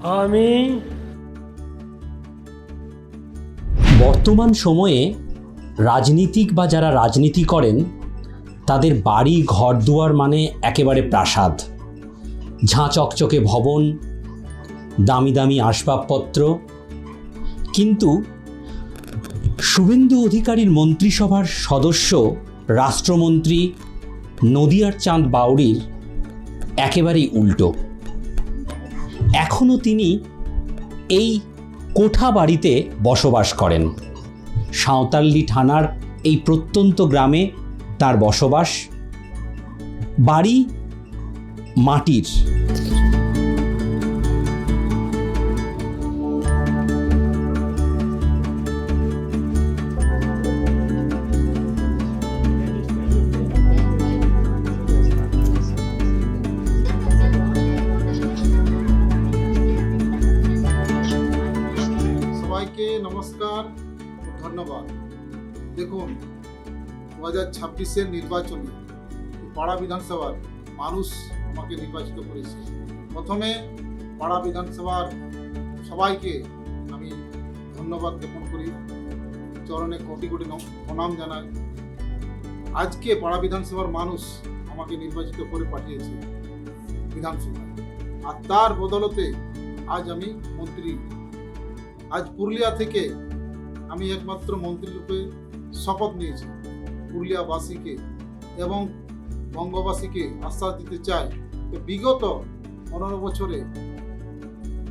আমি বর্তমান সময়ে রাজনীতিক বা যারা রাজনীতি করেন তাদের বাড়ি ঘরদুয়ার মানে একেবারে প্রাসাদ, ঝাঁ চকচকে ভবন, দামি দামি আসবাবপত্র। কিন্তু শুভেন্দু অধিকারীর মন্ত্রিসভার সদস্য রাষ্ট্রমন্ত্রী নদিয়ার চাঁদ বাউরির একেবারেই উল্টো। এখনও তিনি এই কোঠা বাড়িতে বসবাস করেন। সাঁওতালডি থানার এই প্রত্যন্ত গ্রামে তার বসবাস। বাড়ি মাটির। সবাইকে নমস্কার, ধন্যবাদ। দেখুন, 2026-এর নির্বাচনে পাড়া বিধানসভার মানুষ আমাকে নির্বাচিত করেছে। প্রথমে পাড়া বিধানসভার সবাইকে আমি ধন্যবাদ জ্ঞাপন করি, চরণে কোটি কোটি প্রণাম জানাই। আজকে পাড়া বিধানসভার মানুষ আমাকে নির্বাচিত করে পাঠিয়েছে বিধানসভায়, আর তার বদলতে আজ আমি মন্ত্রী। আজ পুরুলিয়া থেকে আমি একমাত্র মন্ত্রী রূপে শপথ নিয়েছি। পুরুলিয়াবাসীকে এবং বঙ্গবাসীকে আশ্বাস দিতে চাই যে বিগত 15 বছরে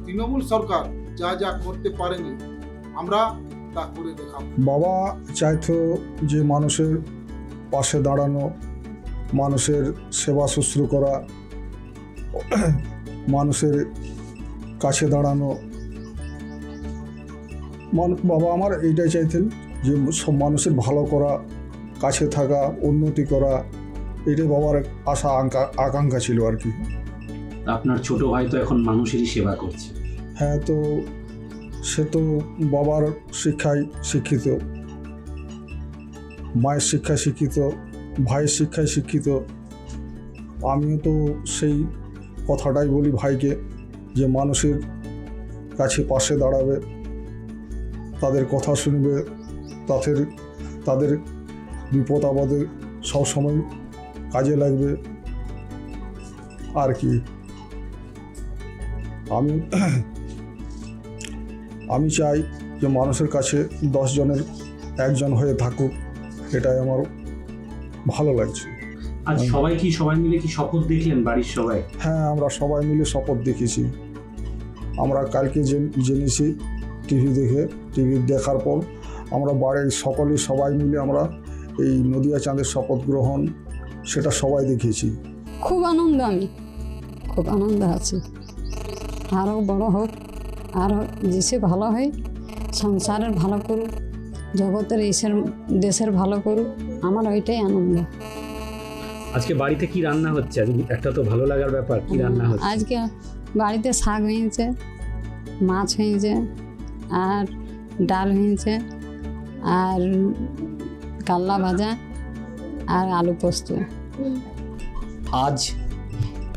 তৃণমূল সরকার যা যা করতে পারেনি, আমরা তা করে দেখাবো। বাবা চাইতো যে মানুষের পাশে দাঁড়ানো, মানুষের সেবা শুশ্রূষা করা, মানুষের কাছে দাঁড়ানো। বাবা আমার এইটাই চাইতেন যে সব মানুষের ভালো করা, কাছে থাকা, উন্নতি করা। এটাই বাবার আশা আকাঙ্ক্ষা ছিল আর কি। আপনার ছোট ভাই তো এখন মানুষেরই সেবা করছে। হ্যাঁ, তো সে তো বাবার শিক্ষায় শিক্ষিত, মায়ের শিক্ষায় শিক্ষিত, ভাইয়ের শিক্ষায় শিক্ষিত। আমিও তো সেই কথাটাই বলি ভাইকে যে মানুষের কাছে পাশে দাঁড়াবে, তাদের কথা শুনবে, তাদের বিপদ আপদে সবসময় কাজে লাগবে আর কি। আমি চাই যে মানুষের কাছে 10 জনের 1 জন হয়ে থাকুক, এটাই আমার ভালো লাগছে। আজ সবাই মিলে কি শপথ দেখলেন বাড়ির সবাই? হ্যাঁ, আমরা সবাই মিলে শপথ দেখেছি। আমরা কালকে জেনেছি টিভি দেখার পর আমরা বাড়ির সবাই মিলে আমরা এই নদিয়া চাঁদের শপথ গ্রহণ সেটা সবাই দেখেছি। খুব আনন্দ, আমি খুব আনন্দ আছি। আরও বড় হোক, আরও দেশে ভালো হয়, সংসারের ভালো করুক, জগতের দেশের ভালো করুক, আমার ওইটাই আনন্দ। আজকে বাড়িতে কি রান্না হচ্ছে? একটা তো ভালো লাগার ব্যাপার, কি রান্না হচ্ছে আজকে? বাড়িতে শাক হয়েছে, মাছ হয়েছে, আর ডাল হয়েছে, আর কাল্লা ভাজা, আর আলু পোস্ত। আজ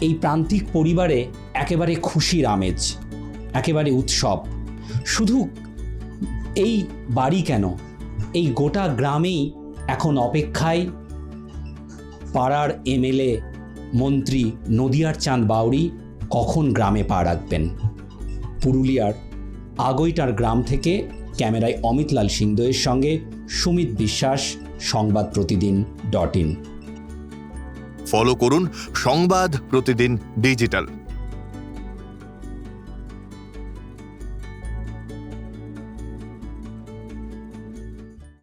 এই প্রান্তিক পরিবারে একেবারে খুশির আমেজ, একেবারে উৎসব। শুধু এই বাড়ি কেন, এই গোটা গ্রামেই এখন অপেক্ষায় পাড়ার এমএলএ মন্ত্রী নদিয়ার চাঁদ বাউরি কখন গ্রামে পা রাখবেন। পুরুলিয়ার আগৈটার গ্রাম থেকে ক্যামেরায় অমিতলাল সিংদয়ের সঙ্গে সুমিত বিশ্বাস, সংবাদ প্রতিদিন.in। ফলো করুন সংবাদ প্রতিদিন ডিজিটাল।